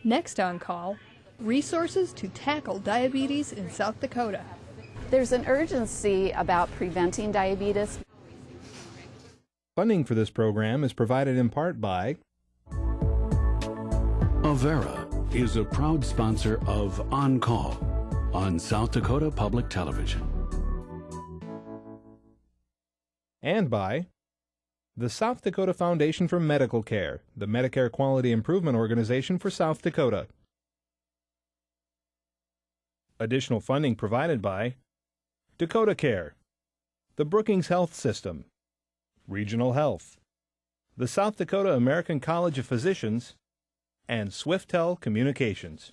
Next on call, resources to tackle diabetes in South Dakota. There's an urgency about preventing diabetes. Funding for this program is provided in part by Avera is a proud sponsor of On Call on South Dakota Public Television. and by the South Dakota Foundation for Medical Care, the Medicare Quality Improvement Organization for South Dakota. Additional funding provided by Dakota Care, the Brookings Health System, Regional Health, the South Dakota American College of Physicians, and Swiftel Communications.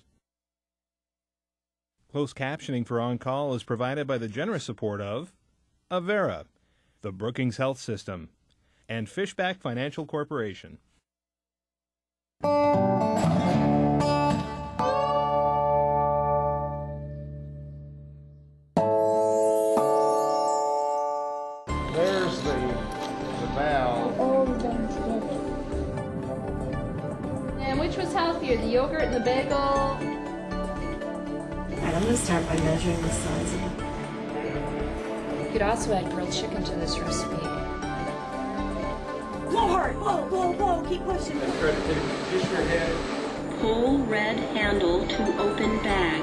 Closed captioning for On Call is provided by the generous support of Avera, the Brookings Health System, and Fishback Financial Corporation. There's the valve. And which was healthier, the yogurt and the bagel? All right, I'm going to start by measuring the size of it. You could also add grilled chicken to this recipe. Blow hard! Blow, blow, blow! Keep pushing. Let's try to take just your head. Pull red handle to open bag.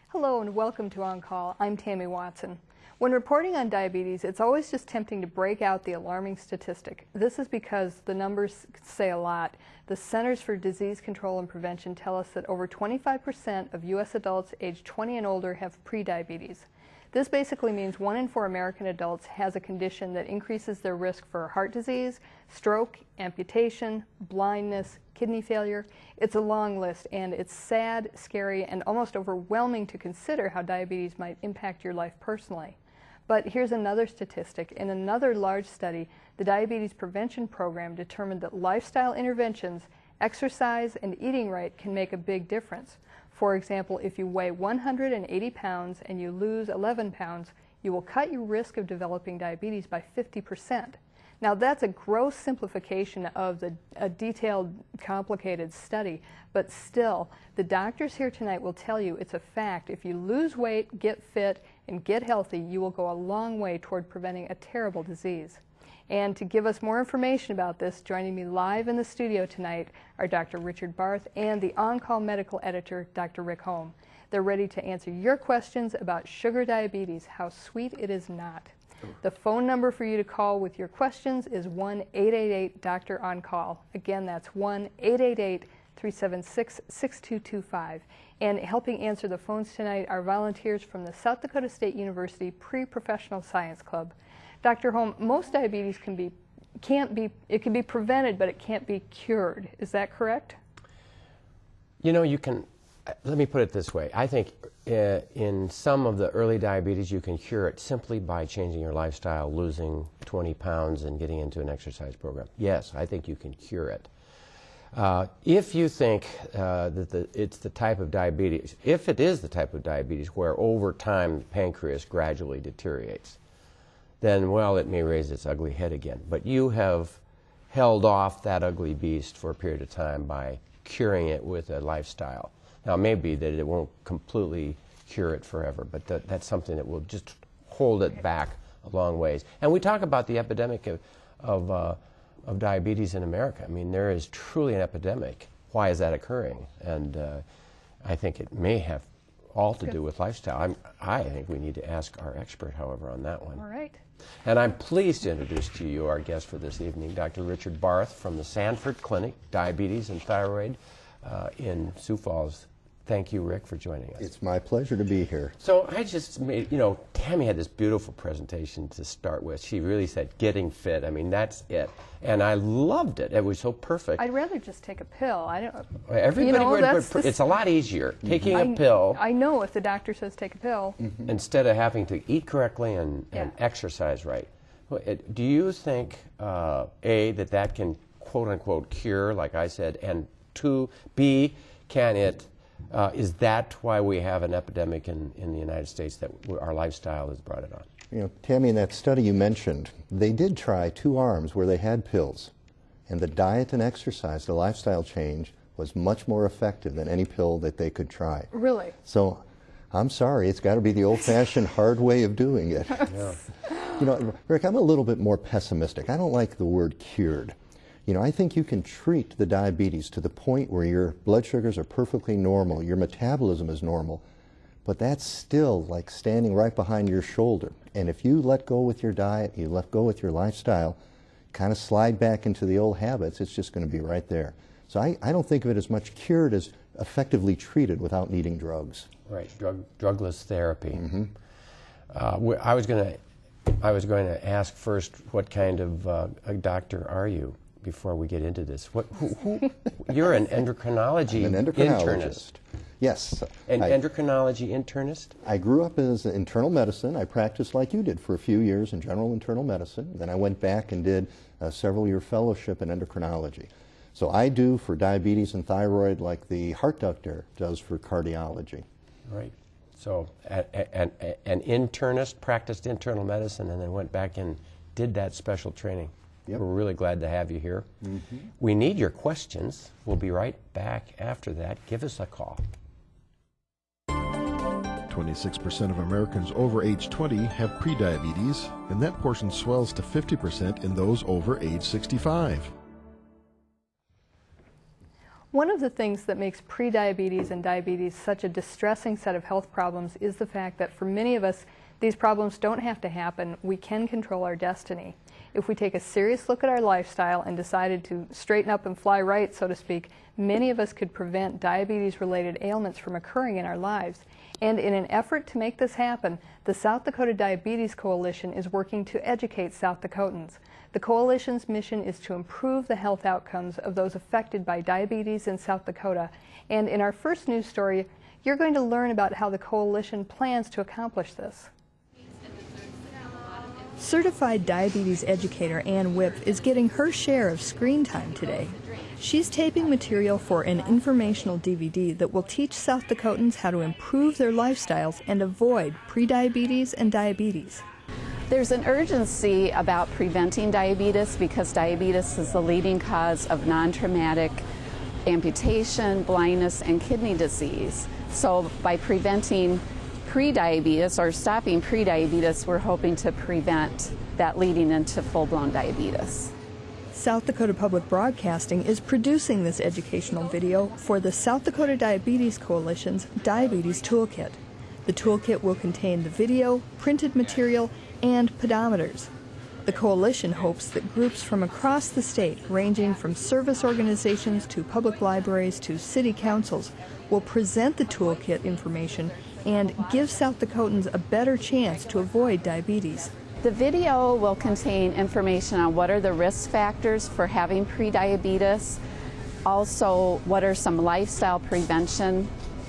Hello and welcome to On Call. I'm Tammy Watson. When reporting on diabetes, it's always just tempting to break out the alarming statistic. This is because the numbers say a lot. The Centers for Disease Control and Prevention tell us that over 25% of U.S. adults aged 20 and older have prediabetes. This basically means 1 in 4 American adults has a condition that increases their risk for heart disease, stroke, amputation, blindness, kidney failure. It's a long list, and it's sad, scary, and almost overwhelming to consider how diabetes might impact your life personally. But here's another statistic. In another large study, the Diabetes Prevention Program determined that lifestyle interventions, exercise, and eating right can make a big difference. For example, if you weigh 180 pounds and you lose 11 pounds, you will cut your risk of developing diabetes by 50%. Now that's a gross simplification of a detailed, complicated study, but still, the doctors here tonight will tell you it's a fact. If you lose weight, get fit, and get healthy, you will go a long way toward preventing a terrible disease. And to give us more information about this, joining me live in the studio tonight are Dr. Richard Barth and the On-Call medical editor, Dr. Rick Hahn. They're ready to answer your questions about sugar diabetes, how sweet it is not. The phone number for you to call with your questions is 1-888-DOCTOR-ON-CALL. Again, that's 1-888-376-6225. And helping answer the phones tonight are volunteers from the South Dakota State University Pre-Professional Science Club. Dr. Hahn, most diabetes can be prevented, but it can't be cured. Is that correct? You know, you can, let me put it this way. I think in some of the early diabetes, you can cure it simply by changing your lifestyle, losing 20 pounds and getting into an exercise program. Yes, I think you can cure it. If you think that it's the type of diabetes, if it is the type of diabetes where over time the pancreas gradually deteriorates, then, well, it may raise its ugly head again. But you have held off that ugly beast for a period of time by curing it with a lifestyle. Now, it may be that it won't completely cure it forever, but that's something that will just hold it back a long ways. And we talk about the epidemic of diabetes in America. I mean, there is truly an epidemic. Why is that occurring? And I think it may have all to do with lifestyle. I think we need to ask our expert, however, on that one. All right. And I'm pleased to introduce to you our guest for this evening, Dr. Richard Barth from the Sanford Clinic, Diabetes and Thyroid in Sioux Falls. Thank you, Rick, for joining us. It's my pleasure to be here. So I just made, you know, Tammy had this beautiful presentation to start with. She really said, getting fit. I mean, that's it. And I loved it. It was so perfect. I'd rather just take a pill. I don't. Everybody it's a lot easier taking a pill. I know if the doctor says take a pill. Mm-hmm. Instead of having to eat correctly and exercise right. Do you think, A, that can quote-unquote cure, like I said, and 2, B, can it, is that why we have an epidemic in the United States, that our lifestyle has brought it on? You know, Tammy, in that study you mentioned, they did try 2 arms where they had pills, and the diet and exercise, the lifestyle change, was much more effective than any pill that they could try. Really? So, I'm sorry, it's got to be the old-fashioned hard way of doing it. Yeah. You know, Rick, I'm a little bit more pessimistic. I don't like the word cured. You know, I think you can treat the diabetes to the point where your blood sugars are perfectly normal, your metabolism is normal, but that's still like standing right behind your shoulder. And if you let go with your diet, you let go with your lifestyle, kind of slide back into the old habits, it's just going to be right there. So I don't think of it as much cured as effectively treated without needing drugs. Right, drugless therapy. Mm-hmm. I was going to ask first, what kind of a doctor are you before we get into this? You're an endocrinology I'm an endocrinologist. internist. Yes. An endocrinology internist? I grew up as internal medicine. I practiced like you did for a few years in general internal medicine. Then I went back and did a several-year fellowship in endocrinology. So I do for diabetes and thyroid like the heart doctor does for cardiology. Right. So an internist, practiced internal medicine, and then went back and did that special training. Yep. We're really glad to have you here. Mm-hmm. We need your questions. We'll be right back after that. Give us a call. 26% of Americans over age 20 have prediabetes, and that portion swells to 50% in those over age 65. One of the things that makes prediabetes and diabetes such a distressing set of health problems is the fact that for many of us, these problems don't have to happen. We can control our destiny. If we take a serious look at our lifestyle and decided to straighten up and fly right, so to speak, many of us could prevent diabetes-related ailments from occurring in our lives. And in an effort to make this happen, the South Dakota Diabetes Coalition is working to educate South Dakotans. The Coalition's mission is to improve the health outcomes of those affected by diabetes in South Dakota. And in our first news story, you're going to learn about how the Coalition plans to accomplish this. Certified diabetes educator Ann Wipf is getting her share of screen time today. She's taping material for an informational DVD that will teach South Dakotans how to improve their lifestyles and avoid prediabetes and diabetes. There's an urgency about preventing diabetes because diabetes is the leading cause of non-traumatic amputation, blindness, and kidney disease. So by preventing prediabetes or stopping prediabetes, we're hoping to prevent that leading into full-blown diabetes. South Dakota Public Broadcasting is producing this educational video for the South Dakota Diabetes Coalition's Diabetes Toolkit. The toolkit will contain the video, printed material, and pedometers. The Coalition hopes that groups from across the state, ranging from service organizations to public libraries to city councils, will present the toolkit information and give South Dakotans a better chance to avoid diabetes. The video will contain information on what are the risk factors for having prediabetes, also what are some lifestyle prevention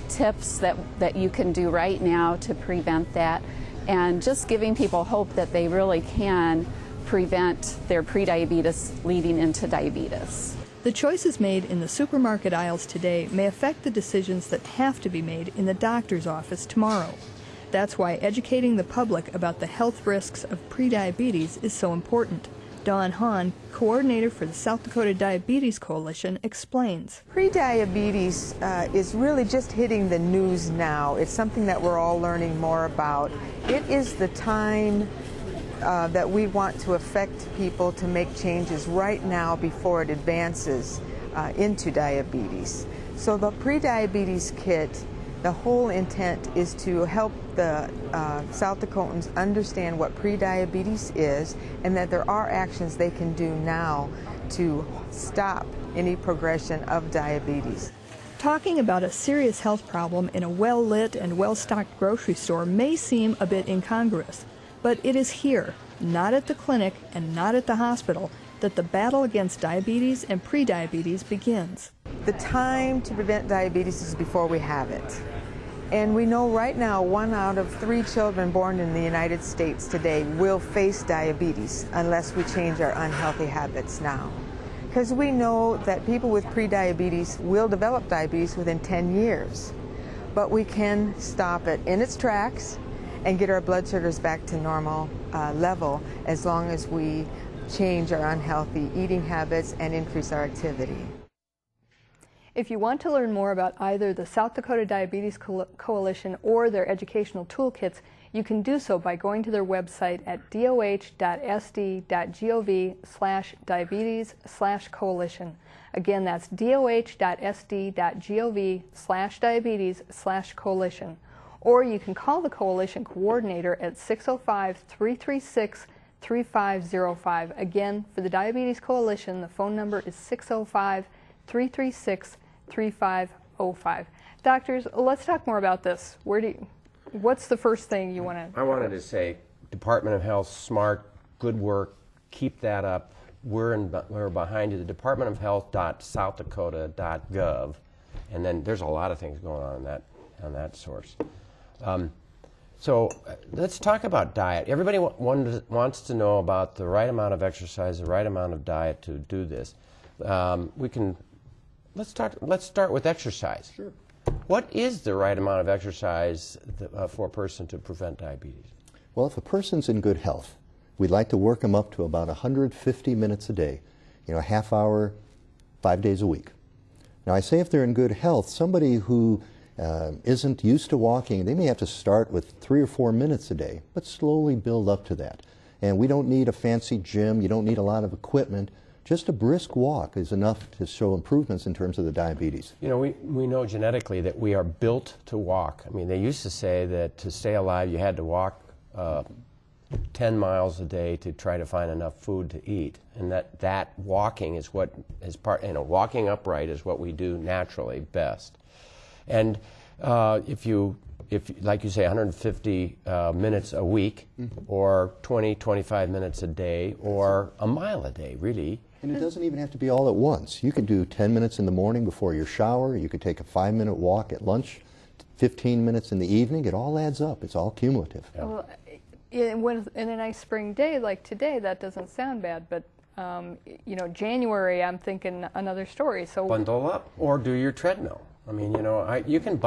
tips that you can do right now to prevent that, and just giving people hope that they really can prevent their prediabetes leading into diabetes. The choices made in the supermarket aisles today may affect the decisions that have to be made in the doctor's office tomorrow. That's why educating the public about the health risks of prediabetes is so important. Dawn Hahn, coordinator for the South Dakota Diabetes Coalition, explains. Prediabetes is really just hitting the news now. It's something that we're all learning more about. It is the time that we want to affect people to make changes right now before it advances into diabetes. So the prediabetes kit, the whole intent is to help the South Dakotans understand what prediabetes is and that there are actions they can do now to stop any progression of diabetes. Talking about a serious health problem in a well-lit and well-stocked grocery store may seem a bit incongruous, but it is here, not at the clinic and not at the hospital, that the battle against diabetes and prediabetes begins. The time to prevent diabetes is before we have it. And we know right now 1 out of 3 children born in the United States today will face diabetes unless we change our unhealthy habits now. Because we know that people with prediabetes will develop diabetes within 10 years. But we can stop it in its tracks, and get our blood sugars back to normal level as long as we change our unhealthy eating habits and increase our activity. If you want to learn more about either the South Dakota Diabetes Coalition or their educational toolkits, you can do so by going to their website at doh.sd.gov/diabetes/coalition. Again, that's doh.sd.gov/diabetes/coalition. Or you can call the coalition coordinator at 605-336-3505. Again, for the Diabetes Coalition, the phone number is 605-336-3505. Doctors, let's talk more about this. What's the first thing you want to... I wanted to say, Department of Health, smart, good work, keep that up. We're behind you. The Department of Health.southdakota.gov, and then there's a lot of things going on that source. So let's talk about diet. Everybody wants to know about the right amount of exercise, the right amount of diet to do this. Let's start with exercise. Sure. What is the right amount of exercise for a person to prevent diabetes? Well, if a person's in good health, we'd like to work them up to about 150 minutes a day, a half hour, 5 days a week. Now, I say if they're in good health, somebody who isn't used to walking, they may have to start with 3 or 4 minutes a day, but slowly build up to that. And we don't need a fancy gym, you don't need a lot of equipment. Just a brisk walk is enough to show improvements in terms of the diabetes. You know, we know genetically that we are built to walk. I mean, they used to say that to stay alive you had to walk 10 miles a day to try to find enough food to eat. And that walking is what is walking upright is what we do naturally best. And if like you say, 150 minutes a week, or 20, 25 minutes a day, or a mile a day, really. And it doesn't even have to be all at once. You could do 10 minutes in the morning before your shower. You could take a 5-minute walk at lunch, 15 minutes in the evening. It all adds up. It's all cumulative. Yeah. Well, in a nice spring day like today, that doesn't sound bad, but January, I'm thinking another story. So bundle up or do your treadmill. I mean, you can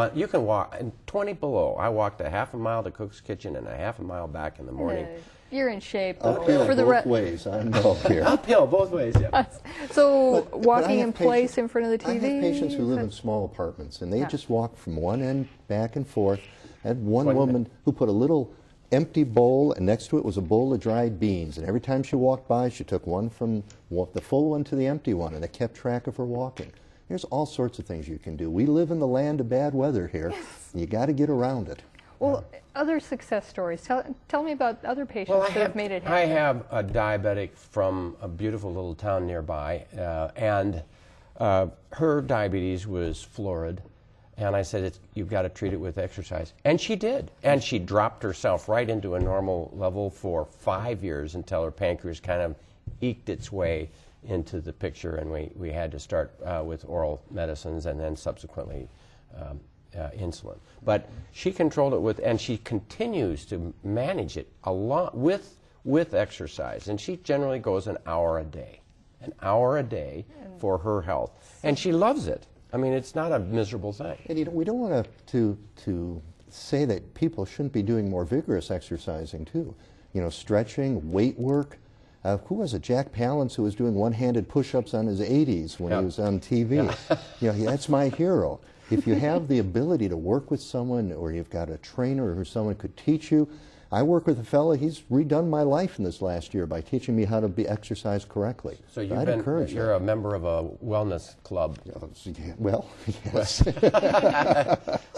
walk 20 below. I walked a half a mile to Cook's Kitchen and a half a mile back in the morning. You're in shape. Uphill both ways. I know here. Uphill both ways, yeah. So walking in place in front of the TV? I have patients who live in small apartments, and they just walk from one end back and forth. I had one woman who put a little empty bowl, and next to it was a bowl of dried beans. And every time she walked by, she took one from the full one to the empty one, and it kept track of her walking. There's all sorts of things you can do. We live in the land of bad weather here. Yes. You got to get around it. Well, other success stories. Tell me about other patients who have made it happen. I have a diabetic from a beautiful little town nearby, and her diabetes was florid. And I said, you've got to treat it with exercise. And she did. And she dropped herself right into a normal level for 5 years until her pancreas kind of eked its way into the picture, and we had to start with oral medicines and then subsequently insulin. But she controlled it and she continues to manage it a lot with exercise. And she generally goes an hour a day for her health. And she loves it. I mean, it's not a miserable thing. And we don't want to say that people shouldn't be doing more vigorous exercising too. Stretching, weight work. Who was it? Jack Palance, who was doing one-handed push-ups on his 80s when he was on TV. That's my hero. If you have the ability to work with someone, or you've got a trainer or someone could teach you. I work with a fellow, he's redone my life in this last year by teaching me how to exercise correctly. So you're a member of a wellness club. Well, yes.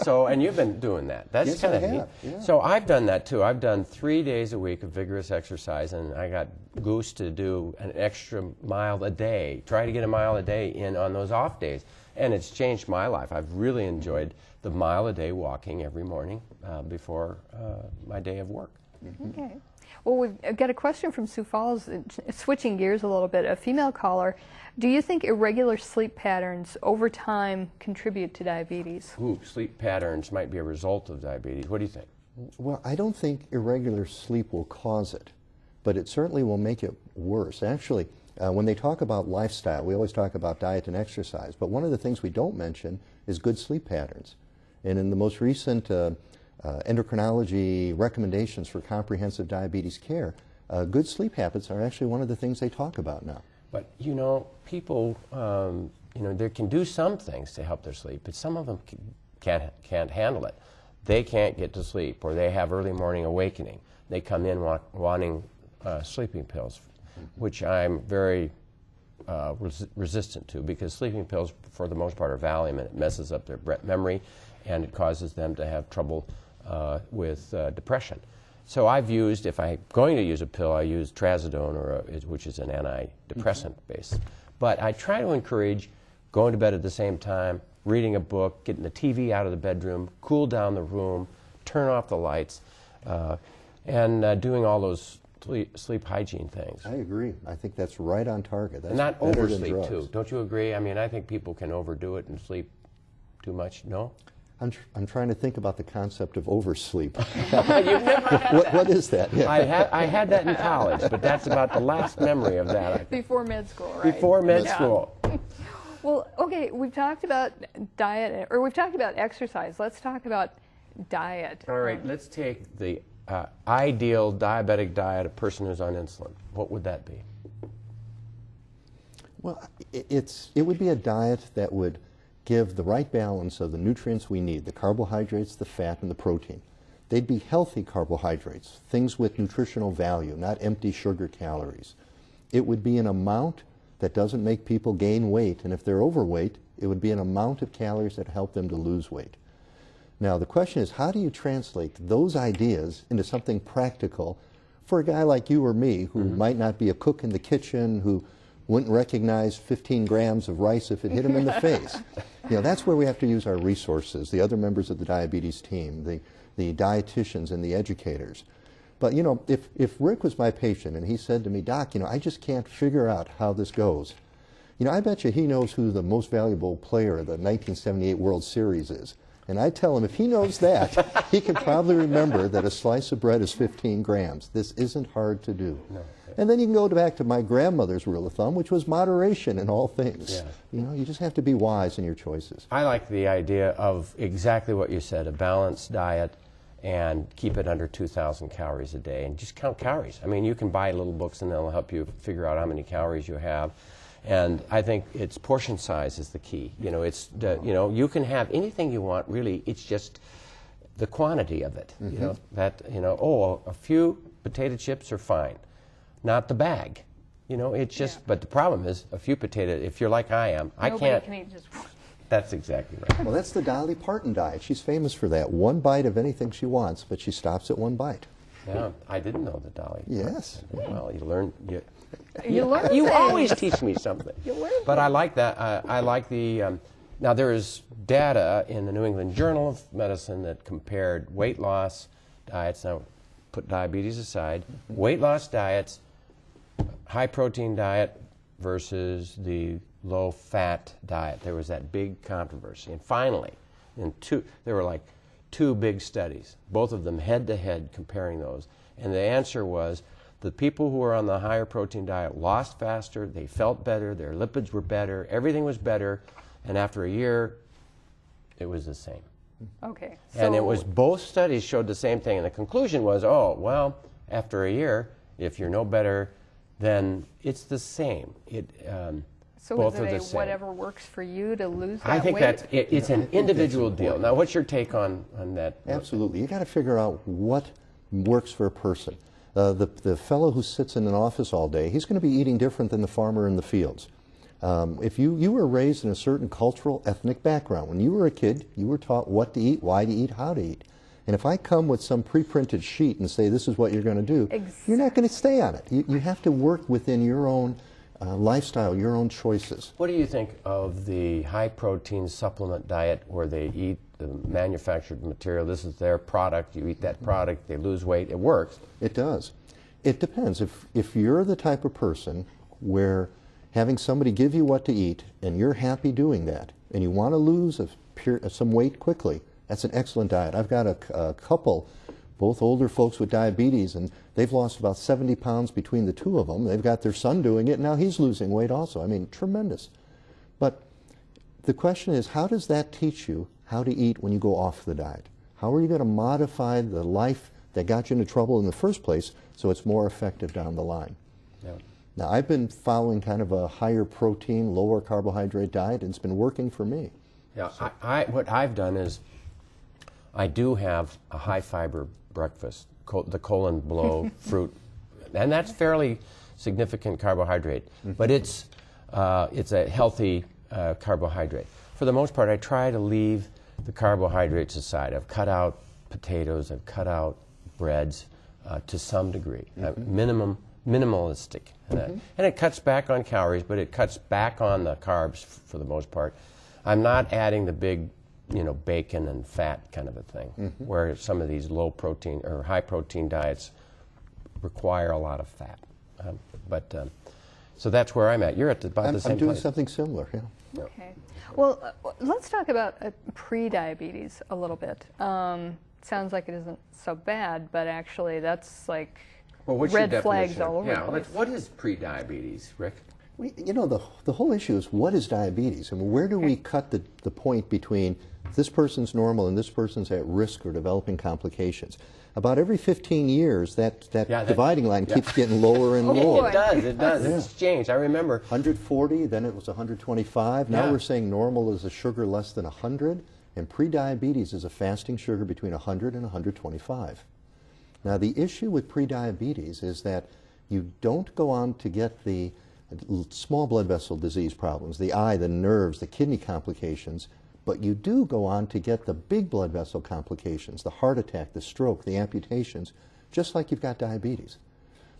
And you've been doing that. That's kind of neat. Yeah. So I've done that too. I've done 3 days a week of vigorous exercise, and I got goosed to do an extra mile a day. Try to get a mile a day in on those off days. And it's changed my life. I've really enjoyed the mile a day walking every morning before my day of work. Okay. Well, we've got a question from Sioux Falls, switching gears a little bit. A female caller, do you think irregular sleep patterns over time contribute to diabetes? Ooh, sleep patterns might be a result of diabetes. What do you think? Well, I don't think irregular sleep will cause it, but it certainly will make it worse. Actually, when they talk about lifestyle, we always talk about diet and exercise, but one of the things we don't mention is good sleep patterns. And in the most recent endocrinology recommendations for comprehensive diabetes care, good sleep habits are actually one of the things they talk about now. But you know, people, they can do some things to help their sleep, but some of them can't handle it. They can't get to sleep, or they have early morning awakening. They come in wanting sleeping pills, which I'm very resistant to, because sleeping pills, for the most part, are Valium, and it messes up their memory, and it causes them to have trouble with depression. So I've used, if I'm going to use a pill, I use trazodone, which is an antidepressant base. But I try to encourage going to bed at the same time, reading a book, getting the TV out of the bedroom, cool down the room, turn off the lights, and doing all those sleep hygiene things. I agree. I think that's right on target. That's and not better than oversleep, drugs. too. Don't you agree? I mean, I think people can overdo it and sleep too much. No? I'm trying to think about the concept of oversleep. You've never had that. What is that? Yeah. I had that in college, but that's about the last memory of that. Before med school, right? Before med school. Well, okay, we've talked about diet, or we've talked about exercise. Let's talk about diet. All right, let's take the ideal diabetic diet, a person who's on insulin. What would that be? Well, it would be a diet that would give the right balance of the nutrients we need, the carbohydrates, the fat, and the protein. They'd be healthy carbohydrates, things with nutritional value, not empty sugar calories. It would be an amount that doesn't make people gain weight, and if they're overweight, it would be an amount of calories that help them to lose weight. Now, the question is, how do you translate those ideas into something practical for a guy like you or me, who might not be a cook in the kitchen, who wouldn't recognize 15 grams of rice if it hit him in the face? You know, that's where we have to use our resources, the other members of the diabetes team, the dietitians and the educators. But, you know, if Rick was my patient and he said to me, Doc, you know, I just can't figure out how this goes, you know, I bet you he knows who the most valuable player of the 1978 World Series is. And I tell him if he knows that, he can probably remember that a slice of bread is 15 grams. This isn't hard to do. No. And then you can go back to my grandmother's rule of thumb, which was moderation in all things. Yeah. You know, you just have to be wise in your choices. I like the idea of exactly what you said, a balanced diet, and keep it under 2,000 calories a day, and just count calories. I mean, you can buy little books and they'll help you figure out how many calories you have. And I think it's portion size is the key. You know, it's you know, you can have anything you want. Really, it's just the quantity of it. You know, that, you know, oh, a few potato chips are fine, not the bag. You know, it's just. But the problem is, a few potato. If you're like I am, I can't. Nobody can eat just one. That's exactly right. Well, that's the Dolly Parton diet. She's famous for that. One bite of anything she wants, but she stops at one bite. Yeah, I didn't know the Dolly. Yes. Well, you learn. You always teach me something. But I like that. I like the. Now there is data in the New England Journal of Medicine that compared weight loss diets. Now, put diabetes aside. Weight loss diets, high protein diet versus the low fat diet. There was that big controversy, and finally, there were like two big studies, both of them head to head, comparing those, and the answer was, the people who were on the higher protein diet lost faster, they felt better, their lipids were better, everything was better, and after a year, it was the same. Okay. And it was, both studies showed the same thing, and the conclusion was, oh, well, after a year, if you're no better, then it's the same. So both is are it the a same. whatever works for you to lose that I think weight? it's an individual deal. Now, what's your take on that? Absolutely. You got to figure out what works for a person. The fellow who sits in an office all day, he's going to be eating different than the farmer in the fields. If you were raised in a certain cultural, ethnic background, when you were a kid, you were taught what to eat, why to eat, how to eat. And if I come with some pre-printed sheet and say this is what you're going to do, you're not going to stay on it. You have to work within your own lifestyle, your own choices. What do you think of the high-protein supplement diet where they eat the manufactured material? This is their product. You eat that product, they lose weight. It works. It does. It depends. If you're the type of person where having somebody give you what to eat and you're happy doing that and you want to lose some weight quickly, that's an excellent diet. I've got a couple, both older folks with diabetes, and they've lost about 70 pounds between the two of them. They've got their son doing it, and now he's losing weight also. I mean, tremendous. But the question is, how does that teach you how to eat when you go off the diet? How are you going to modify the life that got you into trouble in the first place so it's more effective down the line? Yeah. Now, I've been following kind of a higher protein, lower carbohydrate diet, and it's been working for me. Yeah, so what I've done is I do have a high fiber breakfast, the colon blow fruit, and that's fairly significant carbohydrate, but it's a healthy carbohydrate. For the most part, I try to leave the carbohydrates aside. I've cut out potatoes, I've cut out breads to some degree, minimalistic. And it cuts back on calories, but it cuts back on the carbs for the most part. I'm not adding the big, bacon and fat kind of a thing, where some of these low protein or high protein diets require a lot of fat. So that's where I'm at. You're at about the same I'm doing place. something similar, yeah. Okay. Well, let's talk about pre-diabetes a little bit. Sounds like it isn't so bad, but actually that's like red flags all over the place. What is pre-diabetes, Rick? The whole issue is, what is diabetes? I mean, where do we cut the point between this person's normal and this person's at risk for developing complications? About every 15 years, that dividing line keeps getting lower and lower. It does. It's changed. I remember 140, then it was 125. Now we're saying normal is a sugar less than 100, and pre-diabetes is a fasting sugar between 100 and 125. Now, the issue with pre-diabetes is that you don't go on to get the small blood vessel disease problems, the eye, the nerves, the kidney complications, but you do go on to get the big blood vessel complications, the heart attack, the stroke, the amputations, just like you've got diabetes.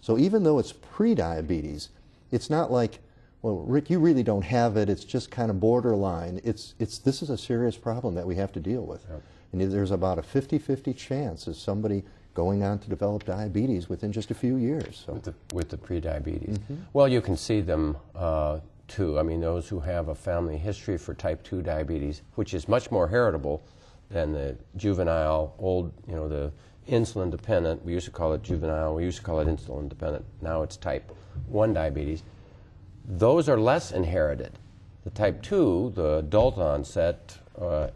So even though it's pre-diabetes, it's not like, well, Rick, you really don't have it, it's just kind of borderline. This is a serious problem that we have to deal with. Yep. And there's about a 50-50 chance of somebody going on to develop diabetes within just a few years. So. With the pre-diabetes. Well, you can see them too. I mean, those who have a family history for type 2 diabetes, which is much more heritable than the juvenile, the insulin dependent. We used to call it juvenile, we used to call it insulin dependent. Now it's type 1 diabetes. Those are less inherited. The type 2, the adult onset,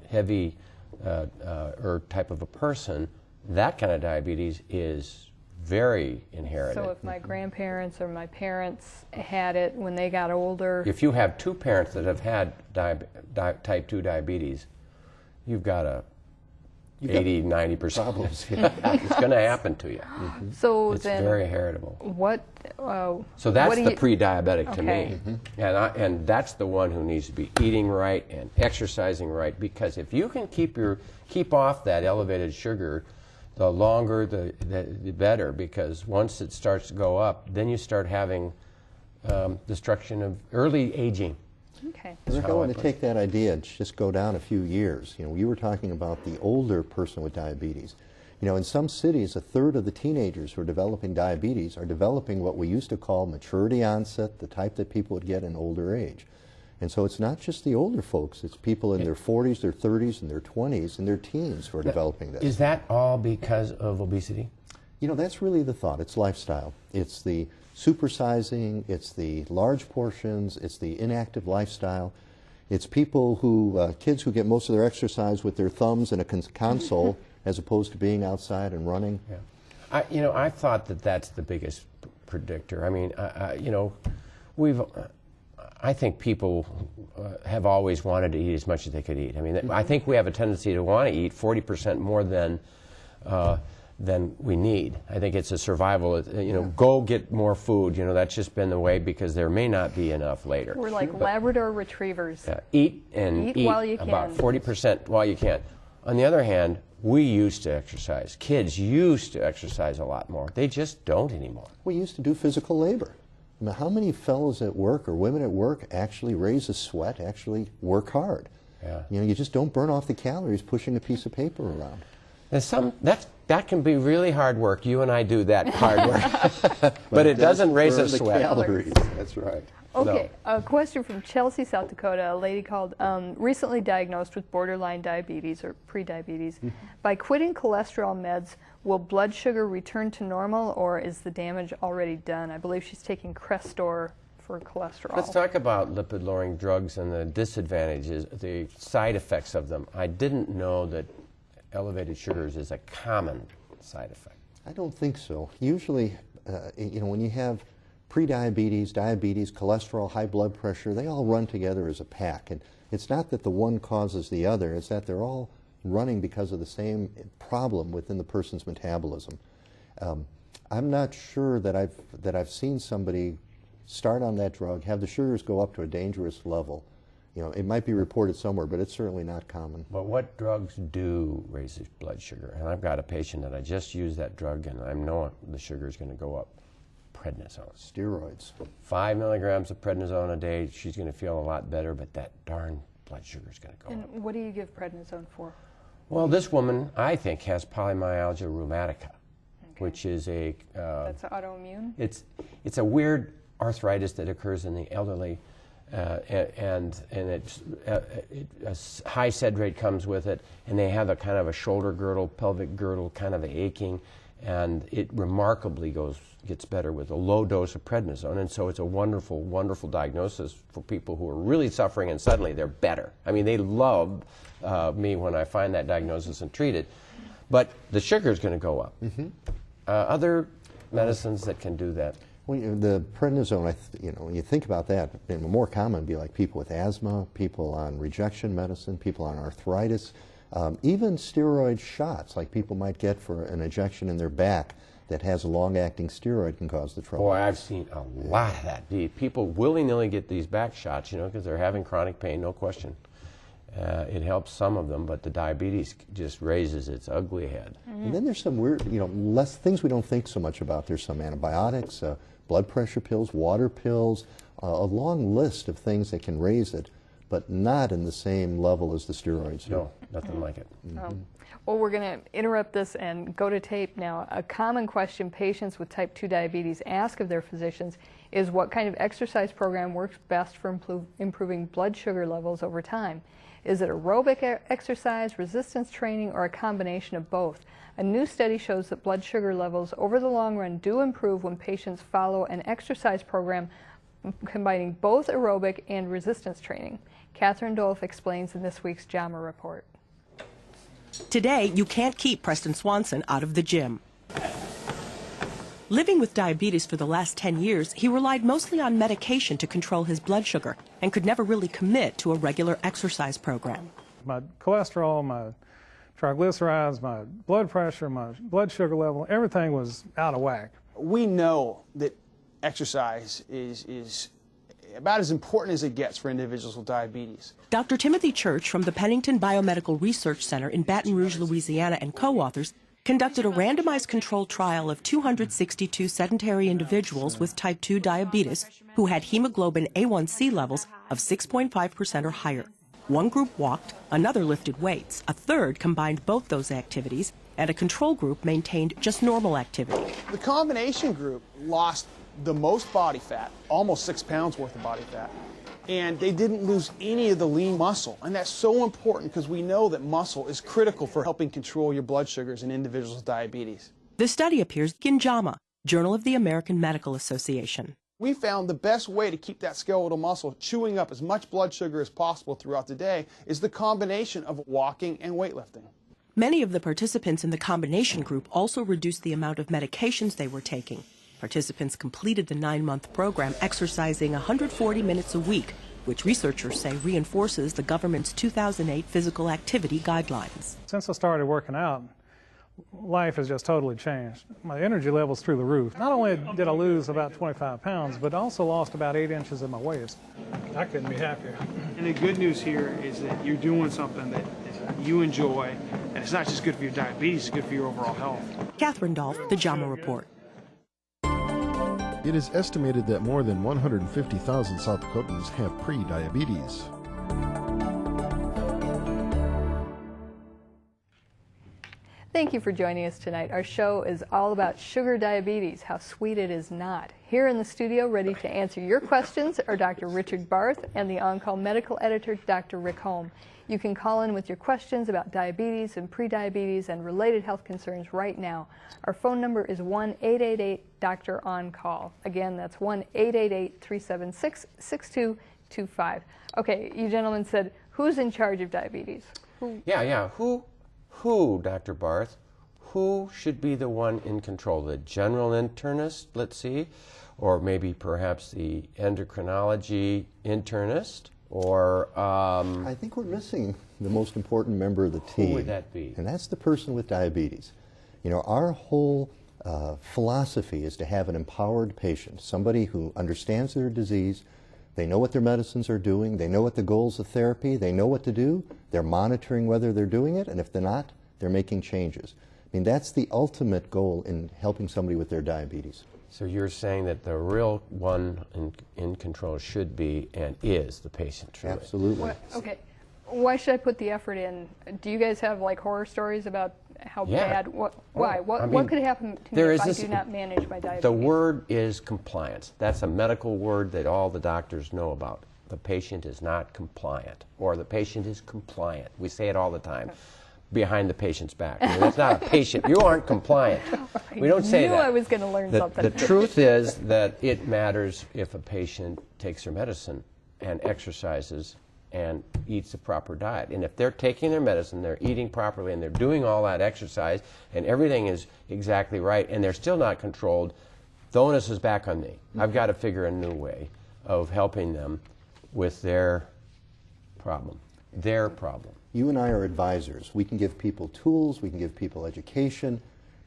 heavy type of a person, that kind of diabetes is very inherited. So if my grandparents or my parents had it when they got older... If you have two parents that have had type 2 diabetes, you've got 80-90% problems. It's going to happen to you. So it's then very heritable. So that's the pre-diabetic to me. And that's the one who needs to be eating right and exercising right, because if you can keep off that elevated sugar, the longer the better, because once it starts to go up, then you start having destruction of early aging. Okay. Rick, I want to take that idea and just go down a few years. You were talking about the older person with diabetes. In some cities, a third of the teenagers who are developing diabetes are developing what we used to call maturity onset, the type that people would get in older age. And so it's not just the older folks, it's people in their 40s, their 30s, and their 20s, and their teens who are developing this. Is that all because of obesity? That's really the thought. It's lifestyle. It's the supersizing, it's the large portions, it's the inactive lifestyle. It's people kids who get most of their exercise with their thumbs in a console as opposed to being outside and running. Yeah. I thought that's the biggest predictor. I mean, I think people have always wanted to eat as much as they could eat. I mean, I think we have a tendency to want to eat 40% more than we need. I think it's a survival. Go get more food. That's just been the way, because there may not be enough later. We're like Labrador retrievers. Eat while you can. About 40% while you can. On the other hand, we used to exercise. Kids used to exercise a lot more. They just don't anymore. We used to do physical labor. I mean, how many fellows at work or women at work actually raise a sweat, actually work hard? Yeah. You just don't burn off the calories pushing a piece of paper around. And that can be really hard work. You and I do that hard work. but it doesn't raise a sweat. Calories. That's right. Okay, a question from Chelsea, South Dakota. A lady called, recently diagnosed with borderline diabetes or pre-diabetes. By quitting cholesterol meds, will blood sugar return to normal, or is the damage already done? I believe she's taking Crestor for cholesterol. Let's talk about lipid-lowering drugs and the disadvantages, the side effects of them. I didn't know that elevated sugars is a common side effect? I don't think so. Usually, you know, when you have prediabetes, diabetes, cholesterol, high blood pressure, they all run together as a pack. And it's not that the one causes the other, it's that they're all running because of the same problem within the person's metabolism. I'm not sure that I've seen somebody start on that drug, have the sugars go up to a dangerous level. You know, it might be reported somewhere, but it's certainly not common. But what drugs do raise the blood sugar? And I've got a patient that I just used that drug, and I know the sugar is going to go up. Prednisone. Steroids. 5 milligrams of prednisone a day, she's going to feel a lot better, but that darn blood sugar is going to go up. And what do you give prednisone for? Well, this woman, I think, has polymyalgia rheumatica, which is a... That's autoimmune? It's a weird arthritis that occurs in the elderly, and a high sed rate comes with it, and they have a kind of a shoulder girdle, pelvic girdle, kind of aching, and it remarkably gets better with a low dose of prednisone, and so it's a wonderful, wonderful diagnosis for people who are really suffering and suddenly they're better. I mean, they love me when I find that diagnosis and treat it, but the sugar is going to go up. Other medicines that can do that? Well, the prednisone, you know, when you think about that, more common would be like people with asthma, people on rejection medicine, people on arthritis, even steroid shots, like people might get for an injection in their back that has a long-acting steroid can cause the trouble. Boy, I've seen a lot of that. People willy-nilly get these back shots, you know, because they're having chronic pain, no question. It helps some of them, but the diabetes just raises its ugly head. And then there's some weird, you know, things we don't think so much about. There's some antibiotics, blood pressure pills, water pills, a long list of things that can raise it, but not in the same level as the steroids do. No, nothing like it. Well, we're going to interrupt this and go to tape now. A common question patients with type 2 diabetes ask of their physicians is what kind of exercise program works best for improving blood sugar levels over time. Is it aerobic exercise, resistance training, or a combination of both? A new study shows that blood sugar levels over the long run do improve when patients follow an exercise program combining both aerobic and resistance training. Catherine Dolph explains in this week's JAMA report. Today, you can't keep Preston Swanson out of the gym. Living with diabetes for the last 10 years, he relied mostly on medication to control his blood sugar and could never really commit to a regular exercise program. My cholesterol, my triglycerides, my blood pressure, my blood sugar level, everything was out of whack. We know that exercise is about as important as it gets for individuals with diabetes. Dr. Timothy Church from the Pennington Biomedical Research Center in Baton Rouge, Louisiana, and co-authors conducted a randomized controlled trial of 262 sedentary individuals with type 2 diabetes who had hemoglobin A1C levels of 6.5% or higher. One group walked, another lifted weights, a third combined both those activities, and a control group maintained just normal activity. The combination group lost the most body fat, almost 6 pounds worth of body fat, and they didn't lose any of the lean muscle. And that's so important because we know that muscle is critical for helping control your blood sugars in individuals with diabetes. The study appears in JAMA, Journal of the American Medical Association. We found the best way to keep that skeletal muscle chewing up as much blood sugar as possible throughout the day is the combination of walking and weightlifting. Many of the participants in the combination group also reduced the amount of medications they were taking. Participants completed the 9-month program exercising 140 minutes a week, which researchers say reinforces the government's 2008 physical activity guidelines. Since I started working out, life has just totally changed. My energy level's through the roof. Not only did I lose about 25 pounds, but I also lost about 8 inches of my waist. I couldn't be happier. And the good news here is that you're doing something that you enjoy, and it's not just good for your diabetes, it's good for your overall health. Catherine Dolph, the JAMA Report. It is estimated that more than 150,000 South Dakotans have pre-diabetes. Thank you for joining us tonight. Our show is all about sugar diabetes, how sweet it is not. Here in the studio, ready to answer your questions, are Dr. Richard Barth and the on-call medical editor, Dr. Rick Holm. You can call in with your questions about diabetes and prediabetes and related health concerns right now. Our phone number is 1-888-DOCTOR-ON-CALL. Again, that's 1-888-376-6225. Okay, you gentlemen said, who's in charge of diabetes? Yeah. who, Dr. Barth, who should be the one in control? The general internist, let's see, or maybe perhaps the endocrinology internist, or... I think we're missing the most important member of the team. Who would that be? And that's the person with diabetes. You know, our whole philosophy is to have an empowered patient, somebody who understands their disease, they know what their medicines are doing, they know what the goals of therapy, they know what to do, they're monitoring whether they're doing it, and if they're not, they're making changes. I mean, that's the ultimate goal in helping somebody with their diabetes. So you're saying that the real one in control should be and is the patient, truly. Absolutely. Okay. Why should I put the effort in? Do you guys have like horror stories about how bad? Why? What could happen to me if I do not manage my diabetes? The word is compliance. That's a medical word that all the doctors know about. The patient is not compliant, or the patient is compliant. We say it all the time. Behind the patient's back. I mean, that's not a patient. You aren't compliant. We don't say that. I knew I was going to learn something. The truth is that it matters if a patient takes their medicine and exercises and eats a proper diet. And if they're taking their medicine, they're eating properly, and they're doing all that exercise, and everything is exactly right, and they're still not controlled, the onus is back on me. I've got to figure a new way of helping them with their problem. Their problem. You and I are advisors. We can give people tools, we can give people education,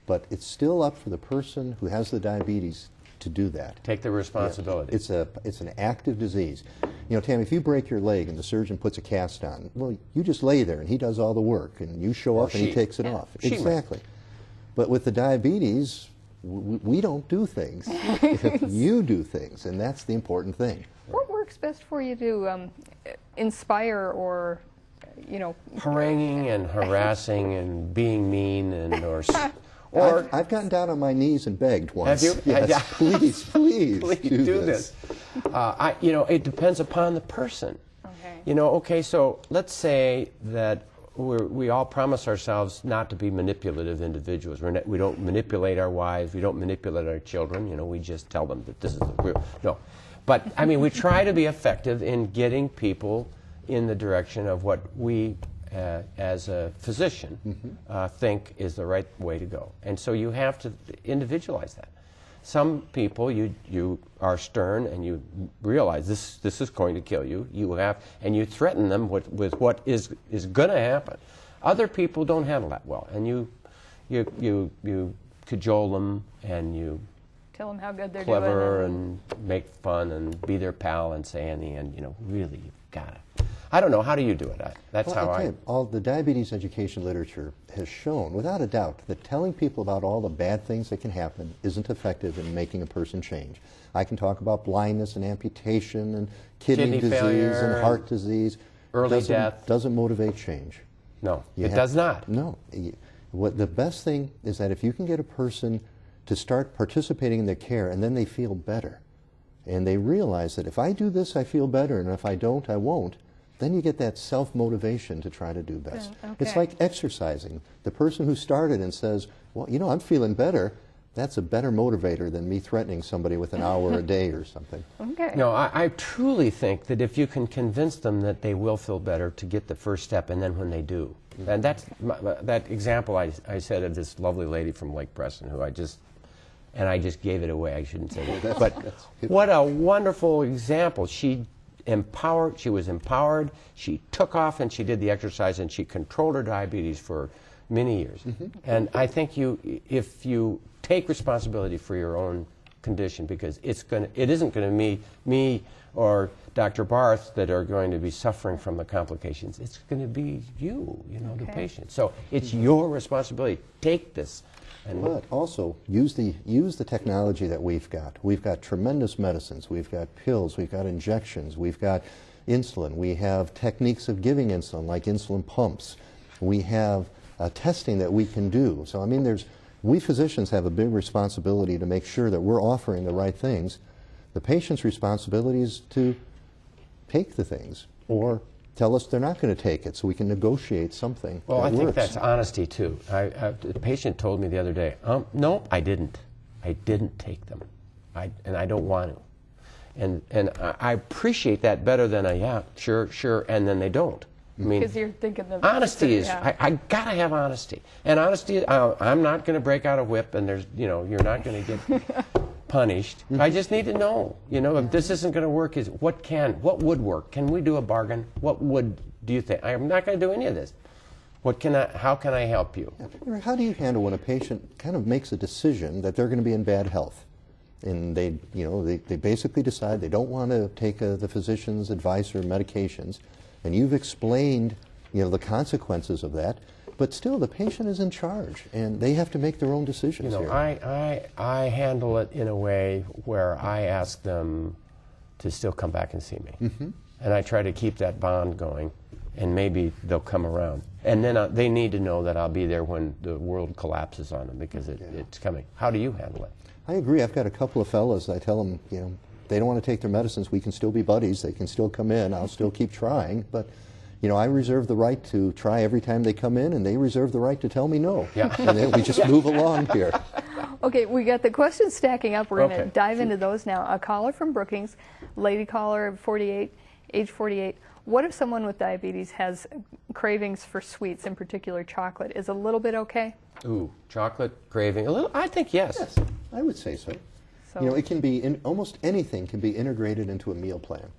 but it's still up for the person who has the diabetes to do that. Take the responsibility. Yeah. It's an active disease. You know, Tam, if you break your leg and the surgeon puts a cast on, well, you just lay there and he does all the work, and you show up and he takes it off. Exactly. But with the diabetes, we don't do things. You do things, and that's the important thing. What works best for you to inspire or, you know... Haranguing and harassing and being mean and or I've gotten down on my knees and begged once. Have you? Yes, please do this. You know, it depends upon the person. Okay. You know, okay, so let's say that we all promise ourselves not to be manipulative individuals. We don't manipulate our wives. We don't manipulate our children. You know, we just tell them that this is the real. No. But, I mean, we try to be effective in getting people in the direction of what we, as a physician, think is the right way to go. And so you have to individualize that. Some people, you are stern and you realize this is going to kill you. And you threaten them with what is going to happen. Other people don't handle that well, and you cajole them and you tell them how good they're clever doing and make fun and be their pal and say in the end, you know, really you've got to. I don't know. How do you do it? That's how I... All the diabetes education literature has shown, without a doubt, that telling people about all the bad things that can happen isn't effective in making a person change. I can talk about blindness and amputation and kidney disease failure, and heart disease. Early death. Doesn't motivate change. No, it does not. No. The best thing is that if you can get a person to start participating in their care, and then they feel better, and they realize that if I do this, I feel better, and if I don't, I won't, then you get that self-motivation to try to do best. Okay. It's like exercising. The person who started and says, well, you know, I'm feeling better, that's a better motivator than me threatening somebody with an hour a day or something. Okay. No, I truly think that if you can convince them that they will feel better to get the first step, and then when they do. And that's that example I said of this lovely lady from Lake Preston who I just gave it away. I shouldn't say that. But what a wonderful example. She was empowered, she took off and she did the exercise and she controlled her diabetes for many years. And I think if you take responsibility for your own condition, because it isn't going to be me or Dr. Barth that are going to be suffering from the complications. It's going to be you, the patient. So it's your responsibility. Take this. But also use the technology that we've got. We've got tremendous medicines. We've got pills. We've got injections. We've got insulin. We have techniques of giving insulin, like insulin pumps. We have testing that we can do. So I mean, we physicians have a big responsibility to make sure that we're offering the right things. The patient's responsibility is to take the things or tell us they're not going to take it so we can negotiate something. Well, that I think works. that's honesty too. The patient told me the other day, no, I didn't. I didn't take them. And I don't want to. And I appreciate that better than yeah, sure, and then they don't. I mean, because you're thinking the honesty is, I gotta have honesty. And honesty, I'm not gonna break out a whip and there's, you know, you're not gonna get punished. I just need to know, you know, if this isn't gonna work, what would work? Can we do a bargain? What do you think? I'm not gonna do any of this. How can I help you? How do you handle when a patient kind of makes a decision that they're going to be in bad health, and they basically decide they don't want to take the physician's advice or medications, and you've explained, you know, the consequences of that, but still the patient is in charge and they have to make their own decisions. You know, I handle it in a way where I ask them to still come back and see me, and I try to keep that bond going. And maybe they'll come around. And then they need to know that I'll be there when the world collapses on them, because it's coming. How do you handle it? I agree. I've got a couple of fellas. I tell them, you know, they don't want to take their medicines. We can still be buddies. They can still come in. I'll still keep trying. But, you know, I reserve the right to try every time they come in, and they reserve the right to tell me no. Yeah. And then we just move along here. Okay, we got the questions stacking up. We're going to dive into those now. A caller from Brookings, lady caller, 48, age 48. What if someone with diabetes has cravings for sweets, in particular chocolate? Is a little bit okay? Ooh, chocolate craving, a little? I think yes. Yes, I would say so. You know, it can be, almost anything can be integrated into a meal plan.